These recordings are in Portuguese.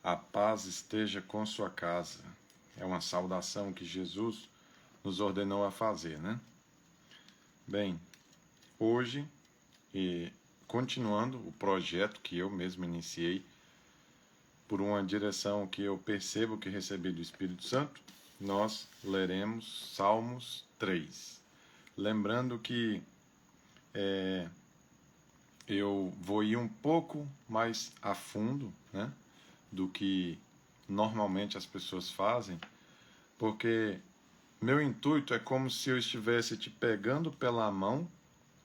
A paz esteja com sua casa. É uma saudação que Jesus nos ordenou a fazer, né? Bem, hoje, continuando o projeto que eu mesmo iniciei, por uma direção que eu percebo que recebi do Espírito Santo, nós leremos Salmos 3. Lembrando que eu vou ir um pouco mais a fundo, né, do que normalmente as pessoas fazem, porque meu intuito é como se eu estivesse te pegando pela mão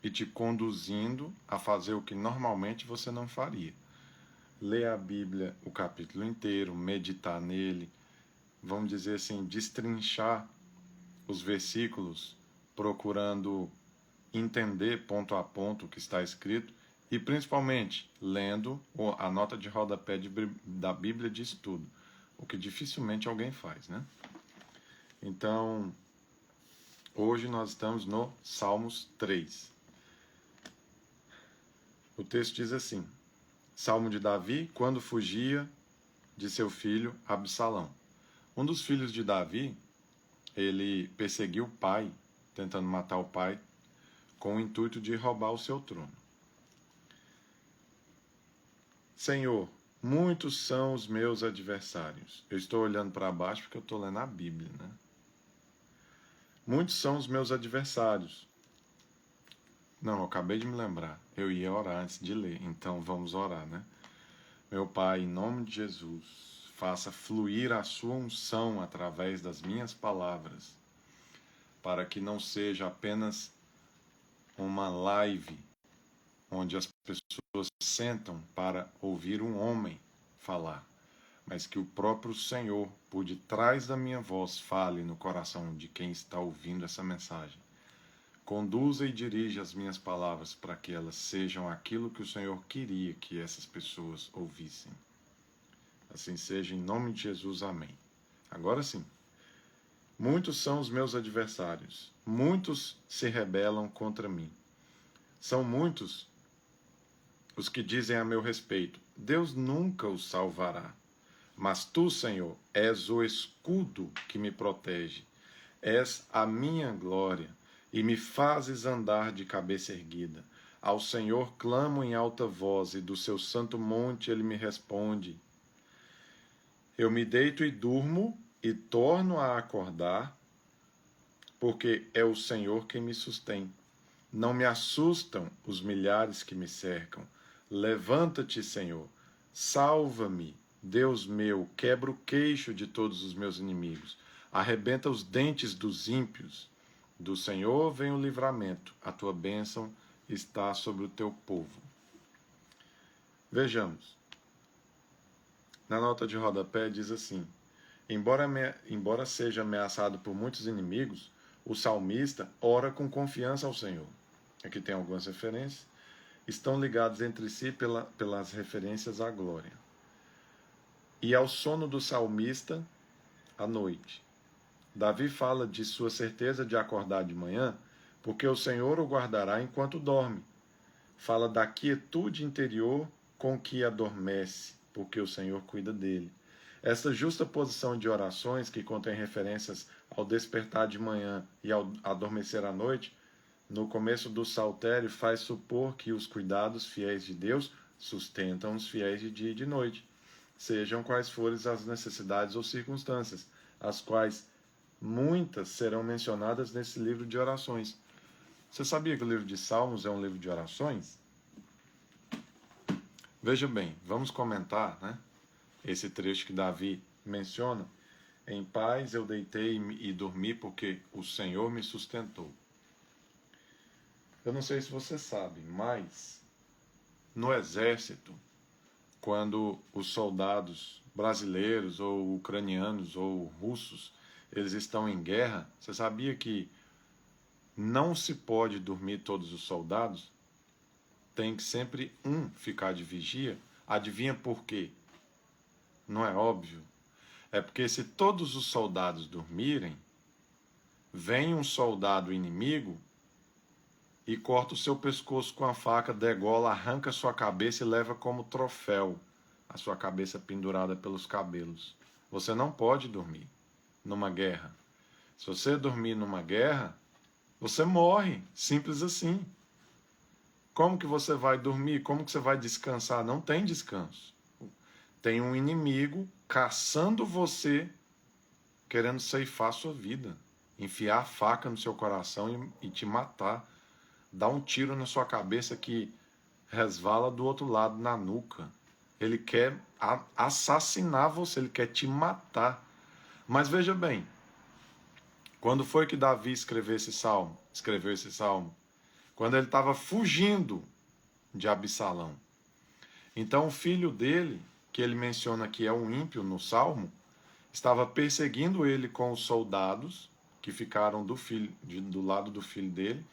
e te conduzindo a fazer o que normalmente você não faria. Ler a Bíblia, o capítulo inteiro, meditar nele, vamos dizer assim, destrinchar os versículos, procurando entender ponto a ponto o que está escrito e principalmente lendo a nota de rodapé da Bíblia de estudo, o que dificilmente alguém faz, né? Então, hoje nós estamos no Salmos 3. O texto diz assim: Salmo de Davi, quando fugia de seu filho Absalão. Um dos filhos de Davi, ele perseguiu o pai, tentando matar o pai, com o intuito de roubar o seu trono. Senhor, muitos são os meus adversários. Eu estou olhando para baixo porque eu estou lendo a Bíblia, né? Muitos são os meus adversários. Não, eu acabei de me lembrar. Eu ia orar antes de ler, então vamos orar, né? Meu Pai, em nome de Jesus, faça fluir a sua unção através das minhas palavras, para que não seja apenas uma live onde as pessoas sentam para ouvir um homem falar, mas que o próprio Senhor, por detrás da minha voz, fale no coração de quem está ouvindo essa mensagem. Conduza e dirija as minhas palavras para que elas sejam aquilo que o Senhor queria que essas pessoas ouvissem. Assim seja, em nome de Jesus, amém. Agora sim. Muitos são os meus adversários, muitos se rebelam contra mim. São muitos os que dizem a meu respeito: Deus nunca os salvará. Mas tu, Senhor, és o escudo que me protege, és a minha glória, e me fazes andar de cabeça erguida. Ao Senhor clamo em alta voz, e do seu santo monte ele me responde. Eu me deito e durmo, e torno a acordar, porque é o Senhor quem me sustém. Não me assustam os milhares que me cercam. Levanta-te, Senhor, salva-me, Deus meu, quebra o queixo de todos os meus inimigos, arrebenta os dentes dos ímpios. Do Senhor vem o livramento, a tua bênção está sobre o teu povo. Vejamos. Na nota de rodapé diz assim: embora seja ameaçado por muitos inimigos, o salmista ora com confiança ao Senhor. Aqui tem algumas referências. Estão ligados entre si pelas referências à glória. E ao sono do salmista, à noite. Davi fala de sua certeza de acordar de manhã, porque o Senhor o guardará enquanto dorme. Fala da quietude interior com que adormece, porque o Senhor cuida dele. Essa justa posição de orações, que contém referências ao despertar de manhã e ao adormecer à noite, no começo do saltério, faz supor que os cuidados fiéis de Deus sustentam os fiéis de dia e de noite, sejam quais forem as necessidades ou circunstâncias, as quais muitas serão mencionadas nesse livro de orações. Você sabia que o livro de Salmos é um livro de orações? Veja bem, vamos comentar, né, esse trecho que Davi menciona. Em paz eu deitei e dormi, porque o Senhor me sustentou. Eu não sei se você sabe, mas no exército, quando os soldados brasileiros ou ucranianos ou russos, eles estão em guerra, você sabia que não se pode dormir todos os soldados? Tem que sempre um ficar de vigia. Adivinha por quê? Não é óbvio? É porque se todos os soldados dormirem, vem um soldado inimigo e corta o seu pescoço com a faca, degola, arranca sua cabeça e leva como troféu a sua cabeça pendurada pelos cabelos. Você não pode dormir numa guerra. Se você dormir numa guerra, você morre, simples assim. Como que você vai dormir? Como que você vai descansar? Não tem descanso. Tem um inimigo caçando você, querendo ceifar a sua vida, enfiar a faca no seu coração e te matar, dar um tiro na sua cabeça que resvala do outro lado, na nuca. Ele quer assassinar você, ele quer te matar. Mas veja bem, quando foi que Davi escreveu esse salmo? Quando ele estava fugindo de Absalão. Então o filho dele, que ele menciona que é um ímpio no salmo, estava perseguindo ele com os soldados que ficaram do lado do filho dele,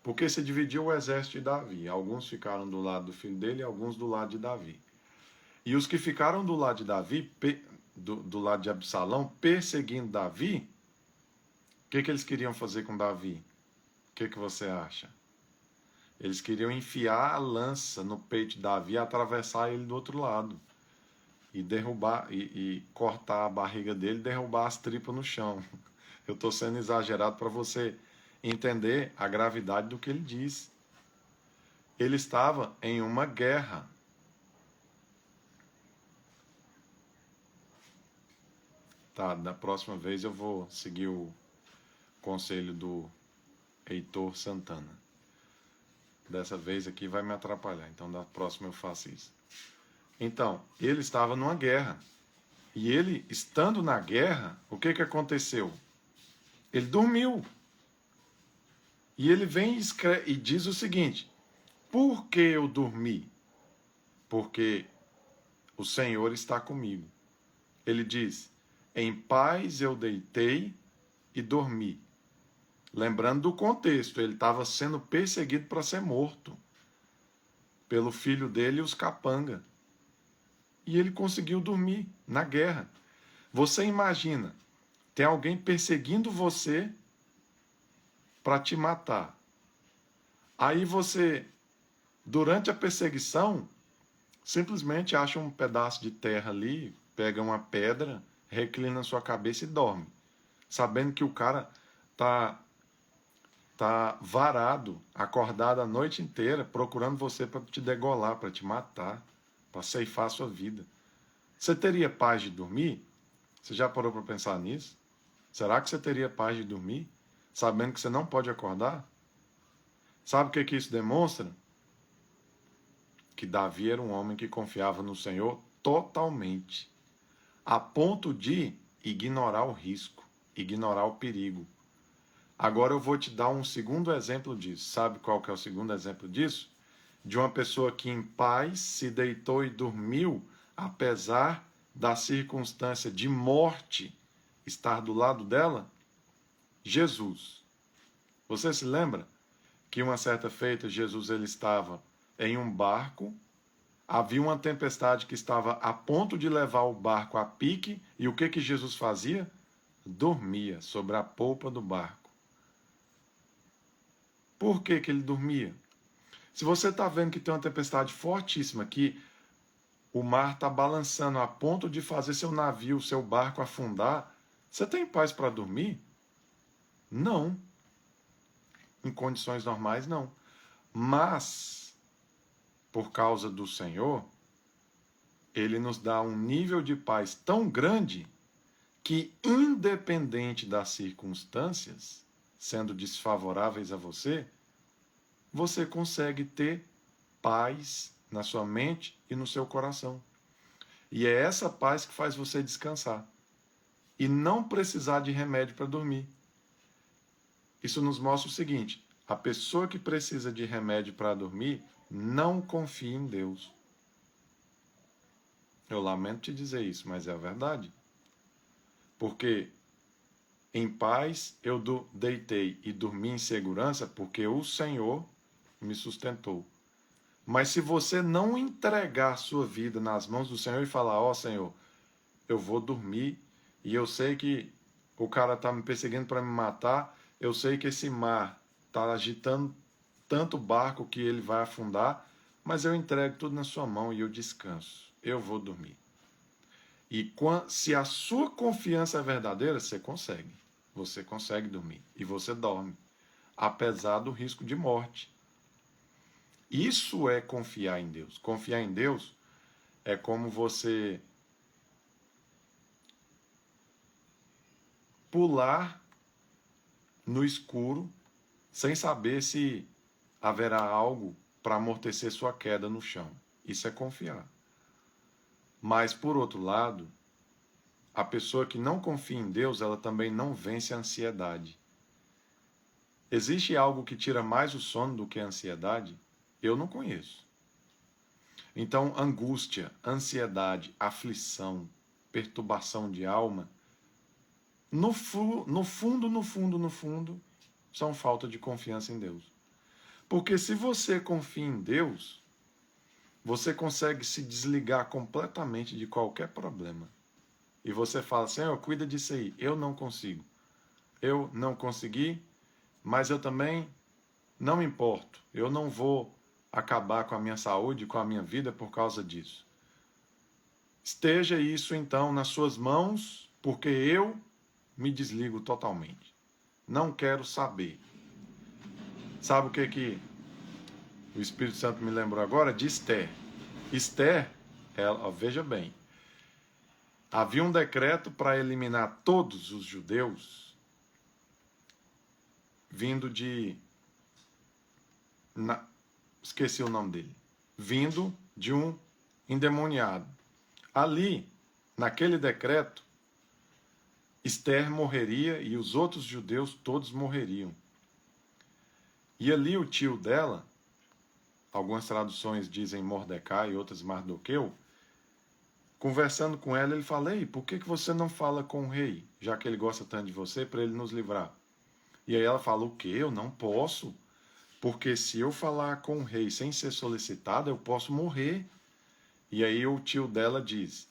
porque se dividiu o exército de Davi. Alguns ficaram do lado do filho dele e alguns do lado de Davi. E os que ficaram do lado de Davi, do lado de Absalão, perseguindo Davi, o que eles queriam fazer com Davi? O que você acha? Eles queriam enfiar a lança no peito de Davi e atravessar ele do outro lado. E derrubar, e cortar a barriga dele e derrubar as tripas no chão. Eu estou sendo exagerado para você entender a gravidade do que ele diz. Ele estava em uma guerra. Tá, da próxima vez eu vou seguir o conselho do Heitor Santana. Dessa vez aqui vai me atrapalhar, então da próxima eu faço isso. Então, ele estava numa guerra. E ele, estando na guerra, o que aconteceu? Ele dormiu. E ele vem e diz o seguinte: por que eu dormi? Porque o Senhor está comigo. Ele diz: em paz eu deitei e dormi. Lembrando do contexto, ele estava sendo perseguido para ser morto pelo filho dele e os capanga. E ele conseguiu dormir na guerra. Você imagina, tem alguém perseguindo você para te matar. Aí você, durante a perseguição, simplesmente acha um pedaço de terra ali, pega uma pedra, reclina a sua cabeça e dorme, sabendo que o cara tá varado, acordado a noite inteira, procurando você para te degolar, para te matar, para ceifar a sua vida. Você teria paz de dormir? Você já parou para pensar nisso? Será que você teria paz de dormir, sabendo que você não pode acordar? Sabe o que isso demonstra? Que Davi era um homem que confiava no Senhor totalmente, a ponto de ignorar o risco, ignorar o perigo. Agora eu vou te dar um segundo exemplo disso. Sabe qual que é o segundo exemplo disso? De uma pessoa que em paz se deitou e dormiu, apesar da circunstância de morte estar do lado dela? Jesus. Você se lembra que uma certa feita Jesus ele estava em um barco, havia uma tempestade que estava a ponto de levar o barco a pique, e o que Jesus fazia? Dormia sobre a polpa do barco. Por que ele dormia? Se você está vendo que tem uma tempestade fortíssima, que o mar está balançando a ponto de fazer seu navio, seu barco afundar, você tem paz para dormir? Não. Em condições normais, não. Mas, por causa do Senhor, Ele nos dá um nível de paz tão grande que, independente das circunstâncias, sendo desfavoráveis a você, você consegue ter paz na sua mente e no seu coração. E é essa paz que faz você descansar e não precisar de remédio para dormir. Isso nos mostra o seguinte: a pessoa que precisa de remédio para dormir não confia em Deus. Eu lamento te dizer isso, mas é a verdade. Porque em paz eu deitei e dormi em segurança porque o Senhor me sustentou. Mas se você não entregar a sua vida nas mãos do Senhor e falar: ó Senhor, eu vou dormir e eu sei que o cara está me perseguindo para me matar, eu sei que esse mar está agitando tanto o barco que ele vai afundar, mas eu entrego tudo na sua mão e eu descanso. eu vou dormir. E se a sua confiança é verdadeira, você consegue. Você consegue dormir. E você dorme. Apesar do risco de morte. Isso é confiar em Deus. Confiar em Deus é como você pular no escuro sem saber se haverá algo para amortecer sua queda no chão. Isso é confiar. Mas, por outro lado, a pessoa que não confia em Deus, ela também não vence a ansiedade. Existe algo que tira mais o sono do que a ansiedade? Eu não conheço. Então, angústia, ansiedade, aflição, perturbação de alma, no fundo, são falta de confiança em Deus. Porque se você confia em Deus, você consegue se desligar completamente de qualquer problema. E você fala, Senhor, cuida disso aí. Eu não consigo. Eu não consegui, mas eu também não me importo. Eu não vou acabar com a minha saúde, com a minha vida por causa disso. Esteja isso então nas suas mãos, porque eu me desligo totalmente. Não quero saber. Sabe o que o Espírito Santo me lembrou agora? De Esther. Esther, ela, veja bem, havia um decreto para eliminar todos os judeus vindo de... esqueci o nome dele. Vindo de um endemoniado. Ali, naquele decreto, Esther morreria e os outros judeus todos morreriam. E ali o tio dela, algumas traduções dizem Mordecai e outras Mardoqueu, conversando com ela, ele fala, ei, por que você não fala com o rei, já que ele gosta tanto de você, para ele nos livrar? E aí ela fala, o quê? Eu não posso, porque se eu falar com o rei sem ser solicitada, eu posso morrer. E aí o tio dela diz,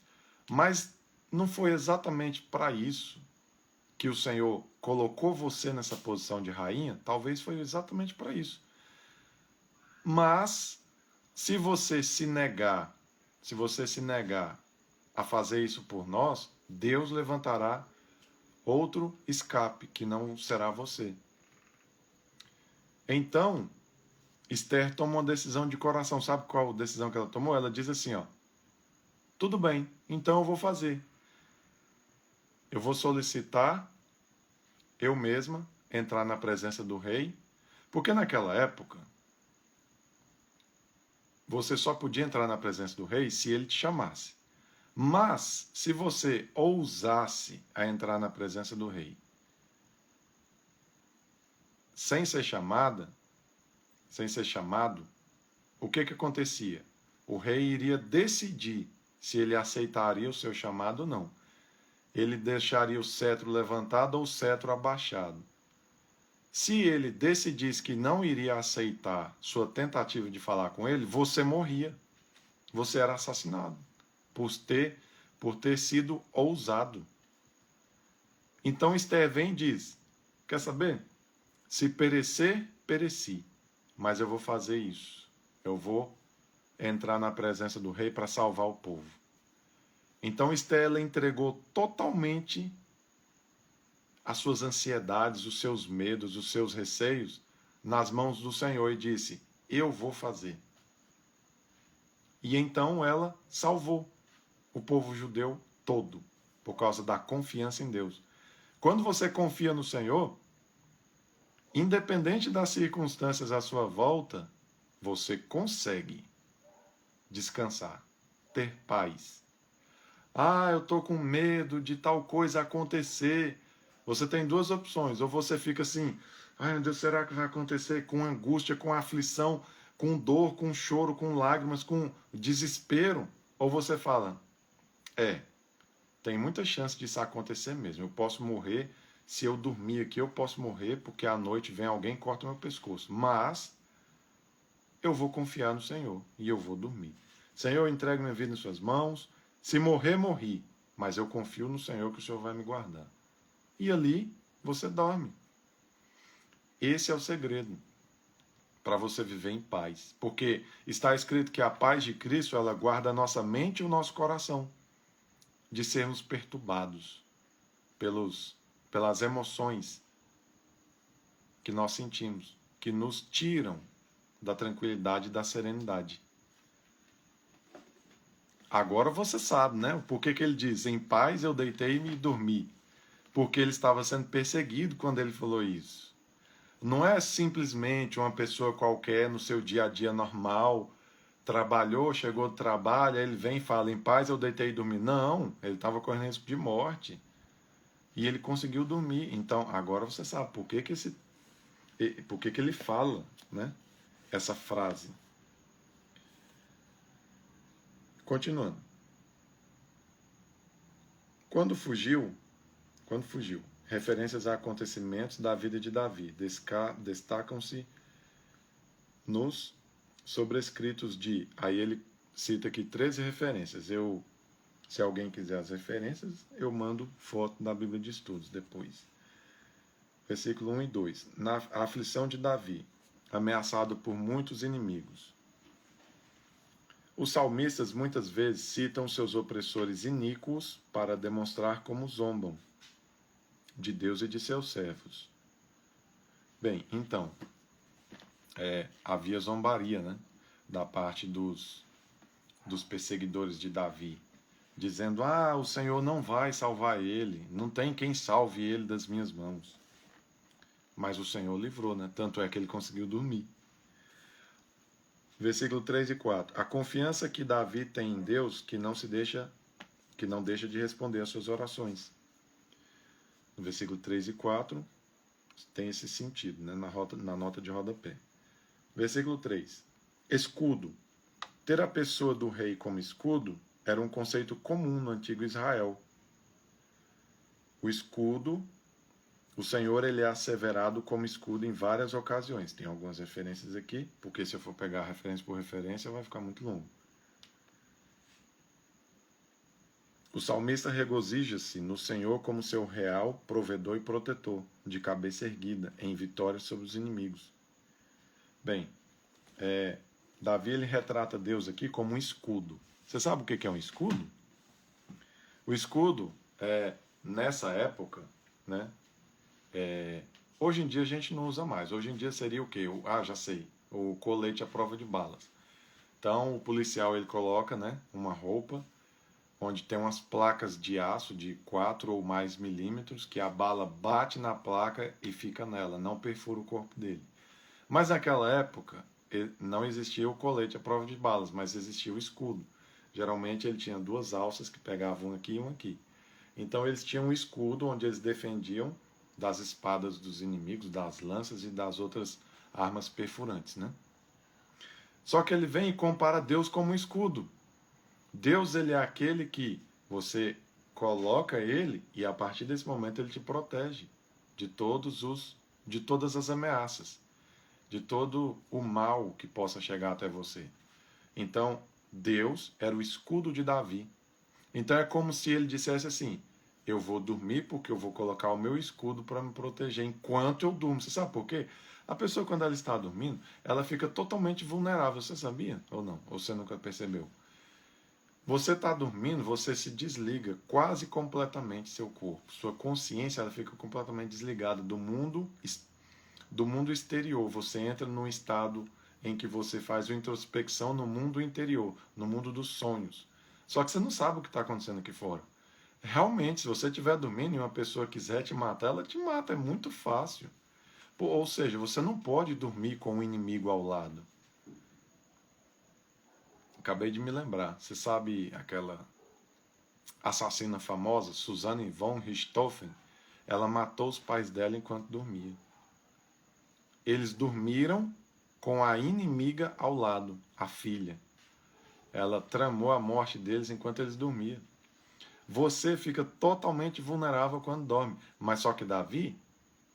mas não foi exatamente para isso que o Senhor colocou você nessa posição de rainha? Talvez foi exatamente para isso. Mas, se você se negar a fazer isso por nós, Deus levantará outro escape, que não será você. Então, Esther toma uma decisão de coração. Sabe qual decisão que ela tomou? Ela diz assim, ó, tudo bem, então eu vou fazer. Eu vou solicitar eu mesma entrar na presença do rei, porque naquela época você só podia entrar na presença do rei se ele te chamasse. Mas, se você ousasse a entrar na presença do rei sem ser chamado, o que acontecia? O rei iria decidir se ele aceitaria o seu chamado ou não. Ele deixaria o cetro levantado ou o cetro abaixado. Se ele decidisse que não iria aceitar sua tentativa de falar com ele, você morria. Você era assassinado por ter sido ousado. Então Esther vem e diz, quer saber? Se perecer, pereci, mas eu vou fazer isso. Eu vou entrar na presença do rei para salvar o povo. Então Esther ela entregou totalmente as suas ansiedades, os seus medos, os seus receios nas mãos do Senhor e disse, eu vou fazer. E então ela salvou o povo judeu todo, por causa da confiança em Deus. Quando você confia no Senhor, independente das circunstâncias à sua volta, você consegue descansar, ter paz. Ah, eu estou com medo de tal coisa acontecer. Você tem duas opções. Ou você fica assim, ai meu Deus, será que vai acontecer? Com angústia, com aflição, com dor, com choro, com lágrimas, com desespero. Ou você fala, tem muita chance disso acontecer mesmo. Eu posso morrer, se eu dormir aqui eu posso morrer, porque à noite vem alguém e corta meu pescoço. Mas eu vou confiar no Senhor e eu vou dormir. Senhor, eu entrego minha vida em suas mãos. Se morrer, morri. Mas eu confio no Senhor que o Senhor vai me guardar. E ali você dorme. Esse é o segredo. para você viver em paz. Porque está escrito que a paz de Cristo, ela guarda a nossa mente e o nosso coração de sermos perturbados pelas emoções que nós sentimos, que nos tiram da tranquilidade e da serenidade. Agora você sabe, né? Por que ele diz, em paz eu deitei-me e dormi. Porque ele estava sendo perseguido quando ele falou isso. Não é simplesmente uma pessoa qualquer no seu dia a dia normal, trabalhou, chegou do trabalho, aí ele vem e fala, em paz eu deitei e dormi. Não, ele estava correndo risco de morte. E ele conseguiu dormir. Então, agora você sabe por que ele fala, né? Essa frase. Continuando. Quando fugiu, referências a acontecimentos da vida de Davi destacam-se nos sobrescritos de... Aí ele cita aqui 13 referências. Se alguém quiser as referências, eu mando foto da Bíblia de Estudos depois. Versículo 1 e 2. Na aflição de Davi, ameaçado por muitos inimigos. Os salmistas muitas vezes citam seus opressores iníquos para demonstrar como zombam de Deus e de seus servos. Bem, então, havia zombaria, né, da parte dos perseguidores de Davi, dizendo, o Senhor não vai salvar ele, não tem quem salve ele das minhas mãos. Mas o Senhor livrou, né? Tanto é que ele conseguiu dormir. Versículo 3 e 4. A confiança que Davi tem em Deus que não deixa de responder às suas orações. No versículo 3 e 4 tem esse sentido, né? Na nota de rodapé. Versículo 3. Escudo. Ter a pessoa do rei como escudo era um conceito comum no antigo Israel. O escudo, o Senhor, ele é asseverado como escudo em várias ocasiões. Tem algumas referências aqui, porque se eu for pegar referência por referência, vai ficar muito longo. O salmista regozija-se no Senhor como seu real provedor e protetor, de cabeça erguida, em vitória sobre os inimigos. Bem, Davi ele retrata Deus aqui como um escudo. Você sabe o que é um escudo? O escudo, nessa época, né? Hoje em dia a gente não usa mais. Hoje em dia seria o quê? Já sei. O colete à prova de balas. Então o policial ele coloca, né, uma roupa onde tem umas placas de aço de 4 ou mais milímetros que a bala bate na placa e fica nela, não perfura o corpo dele. Mas naquela época não existia o colete à prova de balas, mas existia o escudo. Geralmente ele tinha duas alças que pegavam aqui e uma aqui. Então eles tinham um escudo onde eles defendiam das espadas dos inimigos, das lanças e das outras armas perfurantes, né? Só que ele vem e compara Deus como um escudo. Deus, ele é aquele que você coloca ele e a partir desse momento ele te protege de todas as ameaças, de todo o mal que possa chegar até você. Então, Deus era o escudo de Davi. Então é como se ele dissesse assim: eu vou dormir porque eu vou colocar o meu escudo para me proteger enquanto eu durmo. Você sabe por quê? A pessoa, quando ela está dormindo, ela fica totalmente vulnerável. Você sabia ou não? Ou você nunca percebeu? Você está dormindo, você se desliga quase completamente seu corpo. Sua consciência ela fica completamente desligada do mundo exterior. Você entra num estado em que você faz uma introspecção no mundo interior, no mundo dos sonhos. Só que você não sabe o que está acontecendo aqui fora. Realmente, se você estiver dormindo e uma pessoa quiser te matar, ela te mata, é muito fácil. Ou seja, você não pode dormir com um inimigo ao lado. Acabei de me lembrar. Você sabe aquela assassina famosa, Susanne von Richthofen? Ela matou os pais dela enquanto dormia. Eles dormiram com a inimiga ao lado, a filha. Ela tramou a morte deles enquanto eles dormiam. Você fica totalmente vulnerável quando dorme. Mas só que Davi,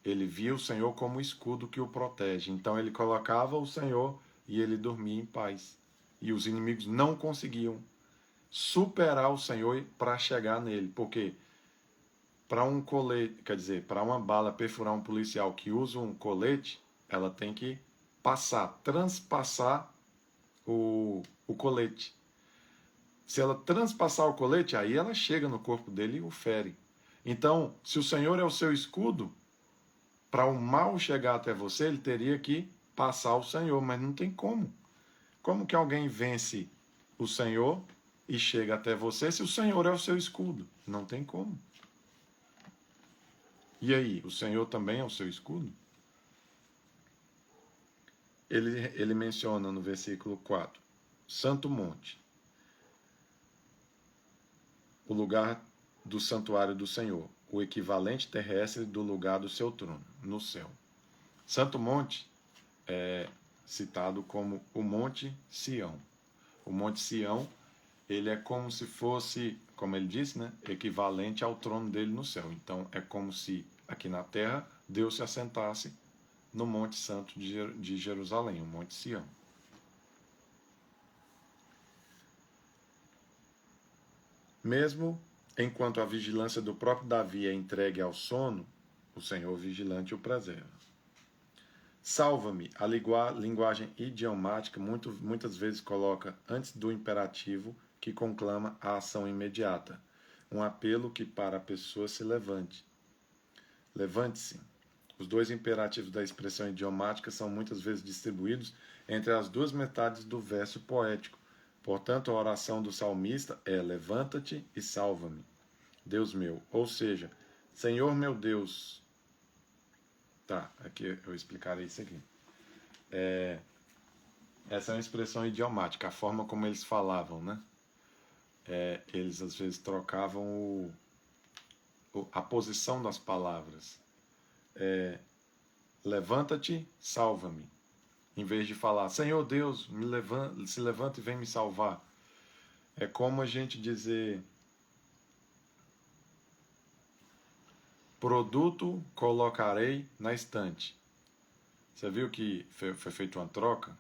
ele via o Senhor como escudo que o protege. Então ele colocava o Senhor e ele dormia em paz. E os inimigos não conseguiam superar o Senhor para chegar nele. Porque para um colete, quer dizer, para uma bala perfurar um policial que usa um colete, ela tem que transpassar o colete. Se ela transpassar o colete, aí ela chega no corpo dele e o fere. Então, se o Senhor é o seu escudo, para o mal chegar até você, ele teria que passar o Senhor, mas não tem como. Como que alguém vence o Senhor e chega até você se o Senhor é o seu escudo? Não tem como. E aí, o Senhor também é o seu escudo? Ele menciona no versículo 4, Santo Monte, o lugar do santuário do Senhor, o equivalente terrestre do lugar do seu trono, no céu. Santo Monte é citado como o Monte Sião. O Monte Sião, ele é como se fosse, como ele disse, né, equivalente ao trono dele no céu. Então, é como se aqui na terra Deus se assentasse no Monte Santo de Jerusalém, o Monte Sião. Mesmo enquanto a vigilância do próprio Davi é entregue ao sono, o Senhor vigilante o preserva. Salva-me, a linguagem idiomática muitas vezes coloca antes do imperativo que conclama a ação imediata, um apelo que para a pessoa se levante. Levante-se. Os dois imperativos da expressão idiomática são muitas vezes distribuídos entre as duas metades do verso poético. Portanto, a oração do salmista é: levanta-te e salva-me, Deus meu. Ou seja, Senhor meu Deus. Tá, aqui eu explicarei isso aqui. Essa é uma expressão idiomática, a forma como eles falavam, né? Eles às vezes trocavam a posição das palavras. Levanta-te, salva-me. Em vez de falar, Senhor Deus, se levanta e vem me salvar. É como a gente dizer, produto colocarei na estante. Você viu que foi feita uma troca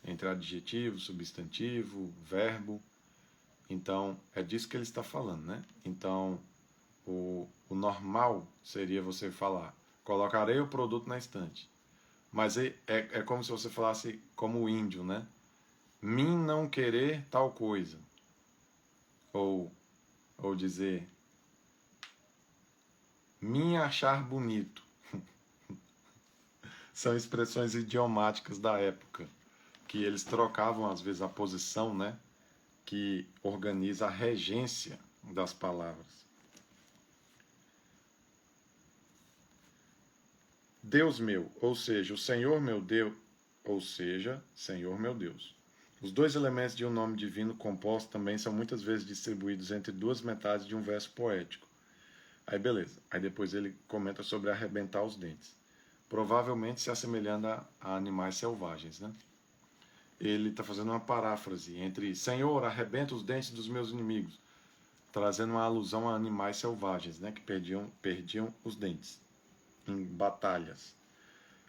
entre adjetivo, substantivo, verbo. Então, é disso que ele está falando, né? Então, o normal seria você falar, colocarei o produto na estante. Mas é como se você falasse como o índio, né? Mim não querer tal coisa. Ou dizer, mim achar bonito. São expressões idiomáticas da época, que eles trocavam às vezes a posição, né? Que organiza a regência das palavras. Deus meu, ou seja, o Senhor meu Deus, ou seja, Senhor meu Deus. Os dois elementos de um nome divino composto também são muitas vezes distribuídos entre duas metades de um verso poético. Aí beleza. Aí depois ele comenta sobre arrebentar os dentes. Provavelmente se assemelhando a animais selvagens, né? Ele está fazendo uma paráfrase entre Senhor, arrebenta os dentes dos meus inimigos, trazendo uma alusão a animais selvagens, né? Que perdiam os dentes em batalhas.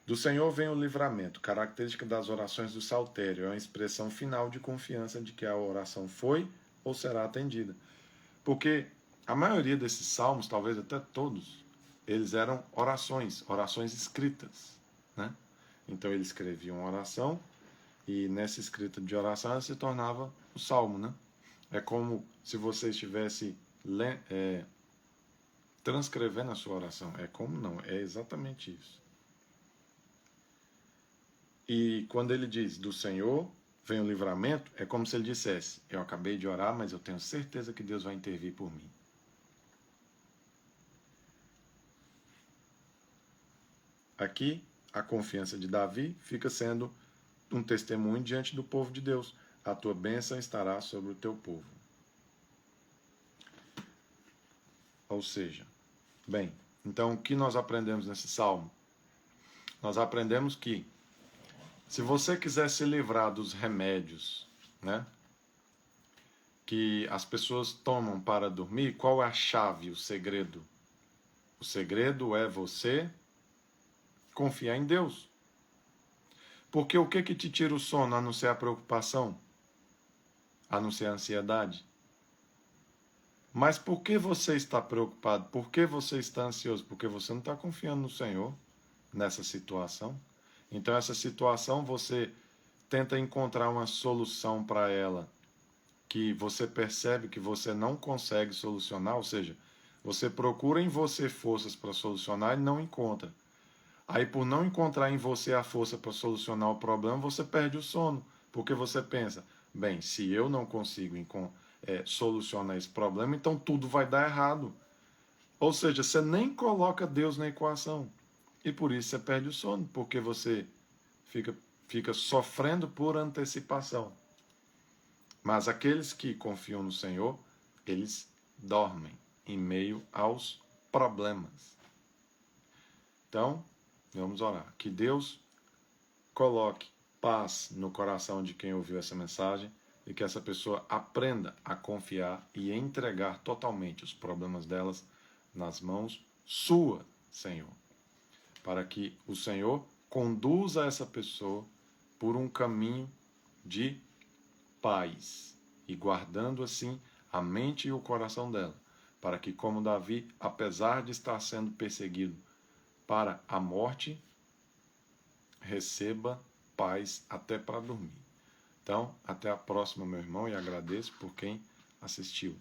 Do Senhor vem o livramento, característica das orações do saltério, é uma expressão final de confiança de que a oração foi ou será atendida. Porque a maioria desses salmos, talvez até todos, eles eram orações escritas, né? Então ele escrevia uma oração e nessa escrita de oração ela se tornava o salmo, né? É como se você estivesse transcrevendo a sua oração. É como não, é exatamente isso. E quando ele diz do Senhor vem o livramento, é como se ele dissesse, eu acabei de orar, mas eu tenho certeza que Deus vai intervir por mim. Aqui, a confiança de Davi fica sendo um testemunho diante do povo de Deus. A tua bênção estará sobre o teu povo. Ou seja, bem, então o que nós aprendemos nesse salmo? Nós aprendemos que se você quiser se livrar dos remédios, né, que as pessoas tomam para dormir, qual é a chave, o segredo? O segredo é você confiar em Deus. Porque o que te tira o sono, a não ser a preocupação? A não ser a ansiedade? Mas por que você está preocupado? Por que você está ansioso? Porque você não está confiando no Senhor nessa situação. Então, essa situação, você tenta encontrar uma solução para ela que você percebe que você não consegue solucionar, ou seja, você procura em você forças para solucionar e não encontra. Aí, por não encontrar em você a força para solucionar o problema, você perde o sono, porque você pensa, bem, se eu não consigo solucionar esse problema, então tudo vai dar errado. Ou seja, você nem coloca Deus na equação. E por isso você perde o sono, porque você fica, fica sofrendo por antecipação. Mas aqueles que confiam no Senhor, eles dormem em meio aos problemas. Então, vamos orar. Que Deus coloque paz no coração de quem ouviu essa mensagem e que essa pessoa aprenda a confiar e entregar totalmente os problemas delas nas mãos sua, Senhor, para que o Senhor conduza essa pessoa por um caminho de paz e guardando assim a mente e o coração dela, para que, como Davi, apesar de estar sendo perseguido para a morte, receba paz até para dormir. Então, até a próxima, meu irmão, e agradeço por quem assistiu.